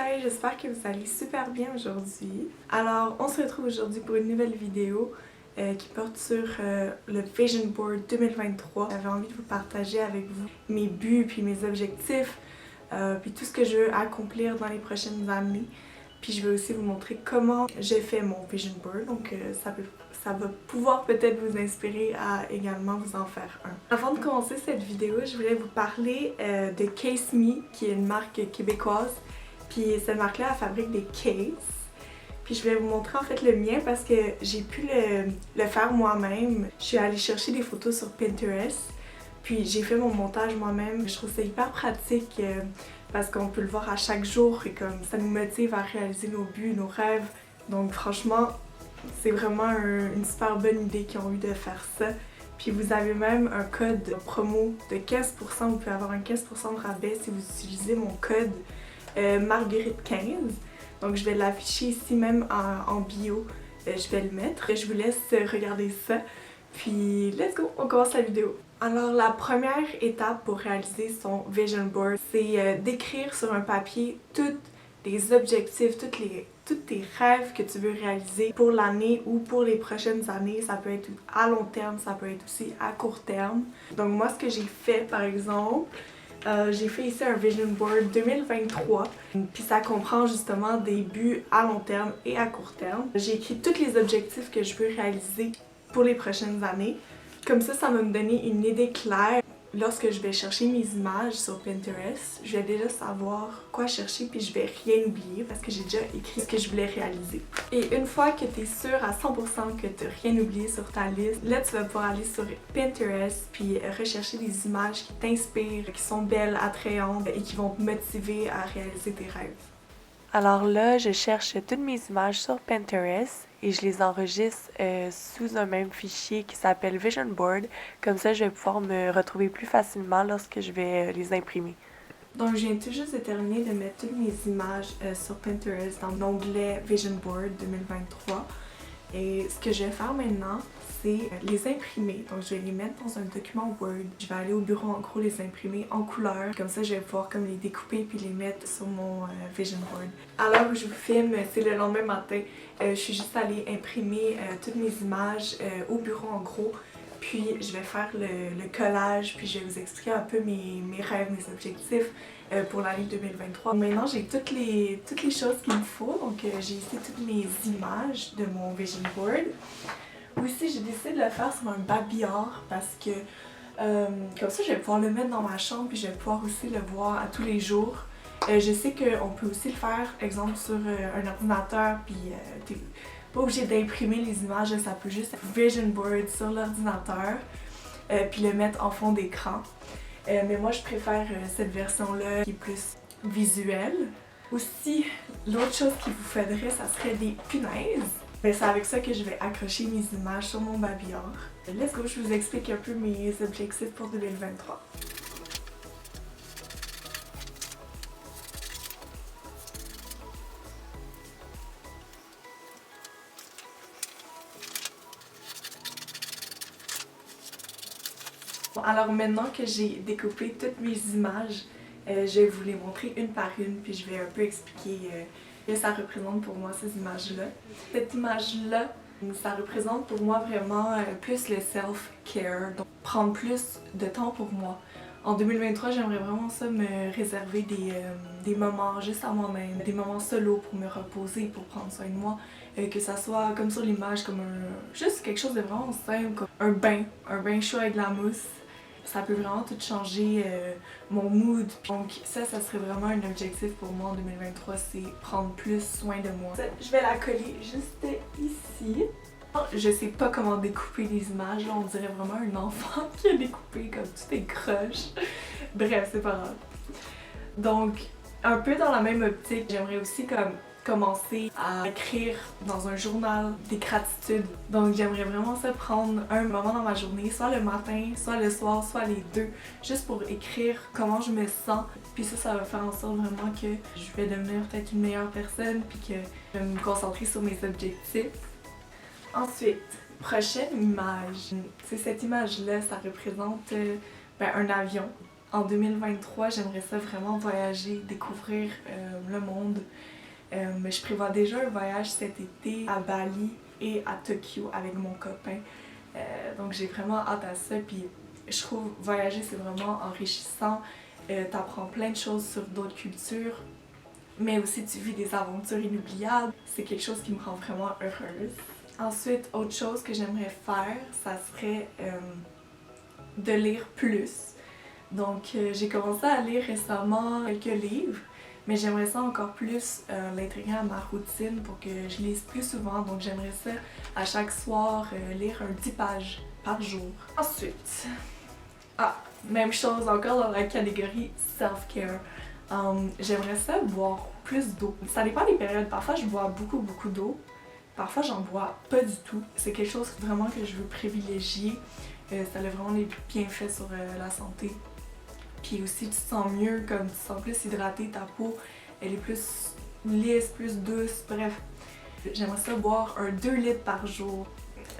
guys, j'espère que vous allez super bien aujourd'hui. Alors, on se retrouve aujourd'hui pour une nouvelle vidéo qui porte sur le Vision Board 2023. J'avais envie de vous partager avec vous mes buts puis mes objectifs, puis tout ce que je veux accomplir dans les prochaines années. Puis je vais aussi vous montrer comment j'ai fait mon Vision Board, donc ça va pouvoir peut-être vous inspirer à également vous en faire un. Avant de commencer cette vidéo, je voulais vous parler de Case Me, qui est une marque québécoise. Puis cette marque-là, elle fabrique des cases. Puis je vais vous montrer en fait le mien parce que j'ai pu le faire moi-même. Je suis allée chercher des photos sur Pinterest. Puis j'ai fait mon montage moi-même. Je trouve ça hyper pratique parce qu'on peut le voir à chaque jour et comme ça nous motive à réaliser nos buts, nos rêves. Donc franchement, c'est vraiment une super bonne idée qu'ils ont eu de faire ça. Puis vous avez même un code promo de 15%. Vous pouvez avoir un 15% de rabais si vous utilisez mon code Marguerite15. Donc je vais l'afficher ici même en bio. Je vais le mettre. Je vous laisse regarder ça. Puis let's go, on commence la vidéo. Alors la première étape pour réaliser son Vision Board, c'est d'écrire sur un papier tous les objectifs, tous tes rêves que tu veux réaliser pour l'année ou pour les prochaines années. Ça peut être à long terme, ça peut être aussi à court terme. Donc moi ce que j'ai fait par exemple, j'ai fait ici un Vision Board 2023, puis ça comprend justement des buts à long terme et à court terme. J'ai écrit tous les objectifs que je veux réaliser pour les prochaines années. Comme ça va me donner une idée claire. Lorsque je vais chercher mes images sur Pinterest, je vais déjà savoir quoi chercher puis je vais rien oublier parce que j'ai déjà écrit ce que je voulais réaliser. Et une fois que tu es sûre à 100% que tu n'as rien oublié sur ta liste, là tu vas pouvoir aller sur Pinterest puis rechercher des images qui t'inspirent, qui sont belles, attrayantes et qui vont te motiver à réaliser tes rêves. Alors là, je cherche toutes mes images sur Pinterest et je les enregistre sous un même fichier qui s'appelle Vision Board. Comme ça, je vais pouvoir me retrouver plus facilement lorsque je vais les imprimer. Donc, je viens tout juste de terminer de mettre toutes mes images sur Pinterest dans l'onglet Vision Board 2023. Et ce que je vais faire maintenant, c'est les imprimer. Donc je vais les mettre dans un document Word. Je vais aller au bureau en gros les imprimer en couleur. Comme ça, je vais pouvoir comme les découper puis les mettre sur mon Vision Board. À l'heure où je vous filme, c'est le lendemain matin. Je suis juste allée imprimer toutes mes images au bureau en gros. Puis je vais faire le collage, puis je vais vous expliquer un peu mes rêves, mes objectifs pour l'année 2023. Maintenant, j'ai toutes les choses qu'il me faut. Donc j'ai ici toutes mes images de mon Vision Board. Aussi, j'ai décidé de le faire sur un babillard parce que comme ça, je vais pouvoir le mettre dans ma chambre puis je vais pouvoir aussi le voir à tous les jours. Je sais qu'on peut aussi le faire, exemple, sur un ordinateur puis t'es pas obligé d'imprimer les images, ça peut juste être Vision Board sur l'ordinateur puis le mettre en fond d'écran. Mais moi, je préfère cette version-là qui est plus visuelle. Aussi, l'autre chose qu'il vous faudrait, ça serait des punaises. Mais c'est avec ça que je vais accrocher mes images sur mon babillard. Let's go, je vous explique un peu mes objectifs pour 2023. Alors maintenant que j'ai découpé toutes mes images, je vais vous les montrer une par une, puis je vais un peu expliquer ce que ça représente pour moi, ces images-là. Cette image-là, ça représente pour moi vraiment plus le self-care, donc prendre plus de temps pour moi. En 2023, j'aimerais vraiment ça me réserver des moments juste à moi-même, des moments solo pour me reposer, pour prendre soin de moi. Que ça soit comme sur l'image, comme juste quelque chose de vraiment simple, comme un bain chaud avec de la mousse. Ça peut vraiment tout changer mon mood. Donc ça serait vraiment un objectif pour moi en 2023, c'est prendre plus soin de moi. Je vais la coller juste ici. Je sais pas comment découper les images, là, on dirait vraiment un enfant qui a découpé comme tout est croche. Bref, c'est pas grave. Donc, un peu dans la même optique, j'aimerais aussi commencer à écrire dans un journal des gratitudes. Donc j'aimerais vraiment ça prendre un moment dans ma journée, soit le matin, soit le soir, soit les deux, juste pour écrire comment je me sens. Puis ça va faire en sorte vraiment que je vais devenir peut-être une meilleure personne puis que je vais me concentrer sur mes objectifs. Ensuite, prochaine image. C'est cette image-là, ça représente un avion. En 2023, j'aimerais ça vraiment voyager, découvrir le monde. Je prévois déjà un voyage cet été à Bali et à Tokyo avec mon copain. Donc j'ai vraiment hâte à ça. Puis je trouve voyager c'est vraiment enrichissant. T'apprends plein de choses sur d'autres cultures, mais aussi tu vis des aventures inoubliables. C'est quelque chose qui me rend vraiment heureuse. Ensuite, autre chose que j'aimerais faire, ça serait de lire plus. Donc j'ai commencé à lire récemment quelques livres, mais j'aimerais ça encore plus l'intégrer à ma routine pour que je lise plus souvent. Donc j'aimerais ça à chaque soir lire un 10 pages par jour. Ensuite, même chose encore dans la catégorie self-care. J'aimerais ça boire plus d'eau. Ça dépend des périodes. Parfois je bois beaucoup d'eau. Parfois j'en bois pas du tout. C'est quelque chose vraiment que je veux privilégier. Ça a vraiment des bienfaits sur la santé. Puis aussi tu te sens mieux, comme tu te sens plus hydraté, ta peau elle est plus lisse, plus douce, bref. J'aimerais ça boire un 2 litres par jour.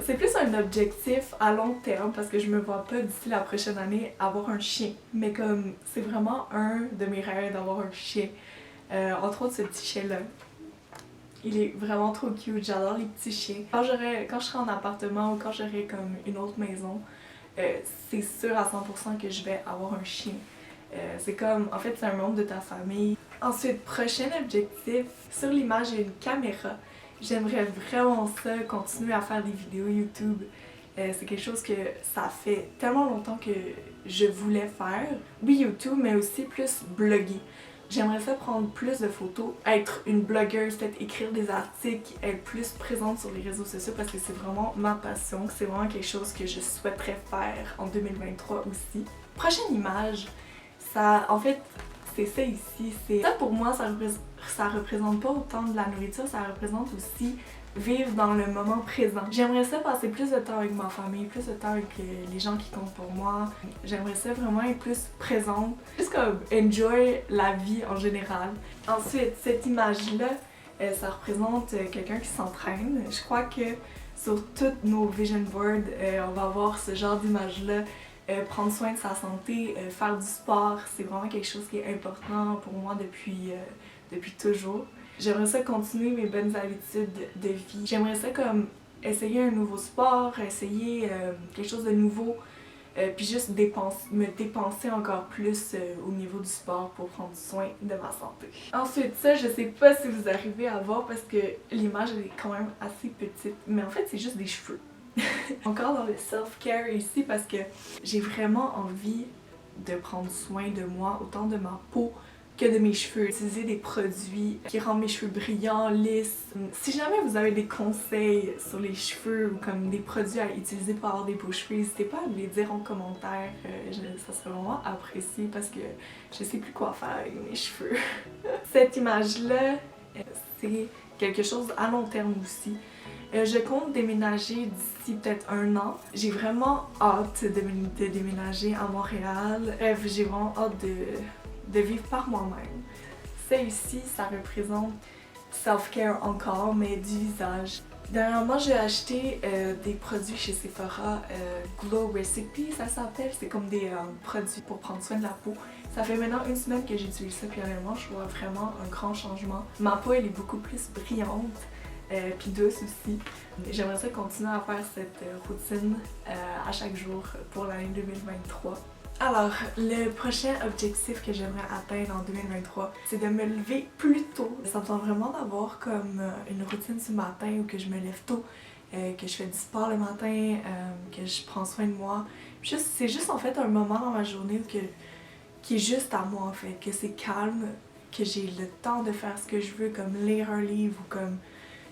C'est plus un objectif à long terme parce que je me vois pas d'ici la prochaine année avoir un chien. Mais comme c'est vraiment un de mes rêves d'avoir un chien. Entre autres ce petit chien-là. Il est vraiment trop cute, j'adore les petits chiens. Quand je serai en appartement ou quand j'aurai comme une autre maison, c'est sûr à 100% que je vais avoir un chien. C'est comme, en fait, c'est un membre de ta famille. Ensuite, prochain objectif, sur l'image, j'ai une caméra. J'aimerais vraiment ça, continuer à faire des vidéos YouTube. C'est quelque chose que ça fait tellement longtemps que je voulais faire. Oui, YouTube, mais aussi plus bloguer. J'aimerais ça prendre plus de photos, être une blogueuse, peut-être écrire des articles, être plus présente sur les réseaux sociaux parce que c'est vraiment ma passion, c'est vraiment quelque chose que je souhaiterais faire en 2023 aussi. Prochaine image, ça, en fait, c'est ça ici. Ça pour moi, ça représente pas autant de la nourriture, ça représente aussi vivre dans le moment présent. J'aimerais ça passer plus de temps avec ma famille, plus de temps avec les gens qui comptent pour moi. J'aimerais ça vraiment être plus présente, juste comme enjoy la vie en général. Ensuite, cette image-là, ça représente quelqu'un qui s'entraîne. Je crois que sur toutes nos vision boards, on va avoir ce genre d'image-là. Prendre soin de sa santé, faire du sport, c'est vraiment quelque chose qui est important pour moi depuis toujours. J'aimerais ça continuer mes bonnes habitudes de vie. J'aimerais ça comme essayer un nouveau sport, essayer quelque chose de nouveau, puis juste me dépenser encore plus au niveau du sport pour prendre soin de ma santé. Ensuite, ça, je sais pas si vous arrivez à voir parce que l'image elle est quand même assez petite, mais en fait c'est juste des cheveux. Encore dans le self-care ici parce que j'ai vraiment envie de prendre soin de moi, autant de ma peau que de mes cheveux. Utiliser des produits qui rendent mes cheveux brillants, lisses. Si jamais vous avez des conseils sur les cheveux ou comme des produits à utiliser pour avoir des beaux cheveux, n'hésitez pas à me les dire en commentaire. Ça serait vraiment apprécié parce que je sais plus quoi faire avec mes cheveux. Cette image-là, c'est quelque chose à long terme aussi. Je compte déménager d'ici peut-être 1 an. J'ai vraiment hâte de déménager à Montréal. Bref, j'ai vraiment hâte de vivre par moi-même. Ça ici, ça représente self-care encore, mais du visage. Dernièrement, j'ai acheté des produits chez Sephora, Glow Recipe, ça s'appelle. C'est comme des produits pour prendre soin de la peau. Ça fait maintenant 1 semaine que j'utilise ça, puis honnêtement, je vois vraiment un grand changement. Ma peau, elle est beaucoup plus brillante. Puis douce aussi. J'aimerais ça continuer à faire cette routine à chaque jour pour l'année 2023. Alors, le prochain objectif que j'aimerais atteindre en 2023, c'est de me lever plus tôt. Ça me tente vraiment d'avoir comme une routine du matin où que je me lève tôt, que je fais du sport le matin, que je prends soin de moi. C'est juste en fait un moment dans ma journée qui est juste à moi en fait, que c'est calme, que j'ai le temps de faire ce que je veux, comme lire un livre ou comme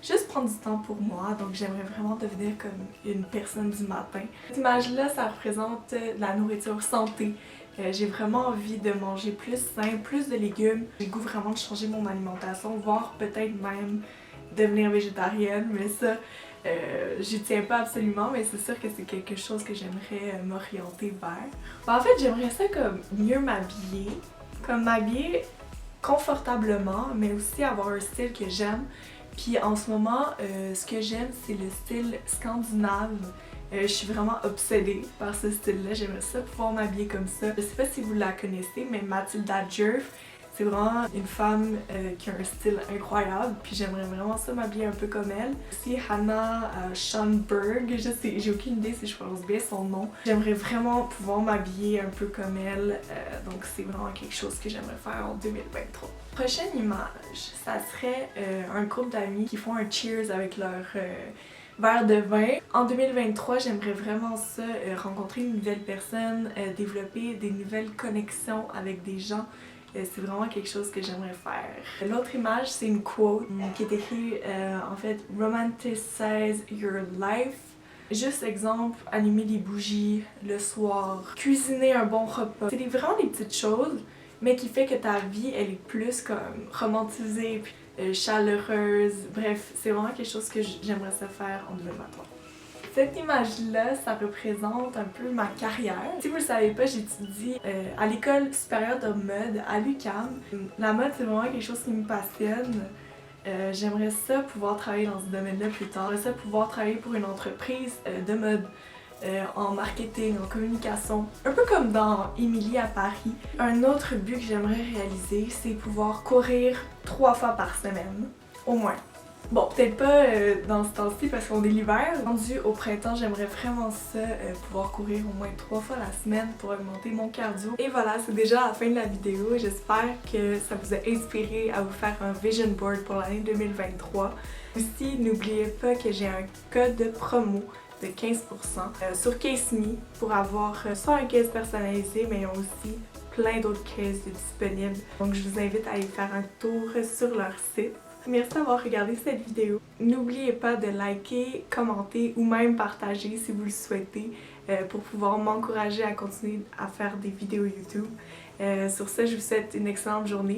juste prendre du temps pour moi. Donc j'aimerais vraiment devenir comme une personne du matin. Cette image-là, ça représente la nourriture santé. J'ai vraiment envie de manger plus sain, plus de légumes. J'ai le goût vraiment de changer mon alimentation, voire peut-être même devenir végétarienne, mais ça, j'y tiens pas absolument, mais c'est sûr que c'est quelque chose que j'aimerais m'orienter vers. En fait, j'aimerais ça comme mieux m'habiller, comme m'habiller confortablement, mais aussi avoir un style que j'aime. Puis en ce moment, ce que j'aime, c'est le style scandinave. Je suis vraiment obsédée par ce style-là, j'aimerais ça pouvoir m'habiller comme ça. Je sais pas si vous la connaissez, mais Matilda Djerf, c'est vraiment une femme qui a un style incroyable, puis j'aimerais vraiment ça m'habiller un peu comme elle. Aussi Hannah Schönberg, je sais, j'ai aucune idée si je prononce bien son nom. J'aimerais vraiment pouvoir m'habiller un peu comme elle, donc c'est vraiment quelque chose que j'aimerais faire en 2023. Prochaine image, ça serait un groupe d'amis qui font un cheers avec leur verre de vin. En 2023, j'aimerais vraiment ça, rencontrer une nouvelle personne, développer des nouvelles connexions avec des gens. C'est vraiment quelque chose que j'aimerais faire. L'autre image, c'est une quote qui est écrite en fait « Romanticize your life ». Juste exemple, allumer des bougies le soir, cuisiner un bon repas. C'est vraiment des petites choses, mais qui fait que ta vie, elle est plus comme romantisée, puis chaleureuse. Bref, c'est vraiment quelque chose que j'aimerais ça faire en 2023. Cette image-là, ça représente un peu ma carrière. Si vous le savez pas, j'étudie à l'école supérieure de mode à l'UQAM. La mode, c'est vraiment quelque chose qui me passionne. J'aimerais ça pouvoir travailler dans ce domaine-là plus tard. J'aimerais ça pouvoir travailler pour une entreprise de mode, en marketing, en communication, un peu comme dans Emily à Paris. Un autre but que j'aimerais réaliser, c'est pouvoir courir 3 fois par semaine, au moins. Bon, peut-être pas dans ce temps-ci parce qu'on est l'hiver. Rendu au printemps, j'aimerais vraiment ça, pouvoir courir au moins 3 fois la semaine pour augmenter mon cardio. Et voilà, c'est déjà la fin de la vidéo. J'espère que ça vous a inspiré à vous faire un vision board pour l'année 2023. Aussi, n'oubliez pas que j'ai un code de promo de 15% sur CaseMe pour avoir soit un case personnalisé, mais aussi plein d'autres cases disponibles. Donc je vous invite à aller faire un tour sur leur site. Merci d'avoir regardé cette vidéo. N'oubliez pas de liker, commenter ou même partager si vous le souhaitez pour pouvoir m'encourager à continuer à faire des vidéos YouTube. Sur ce, je vous souhaite une excellente journée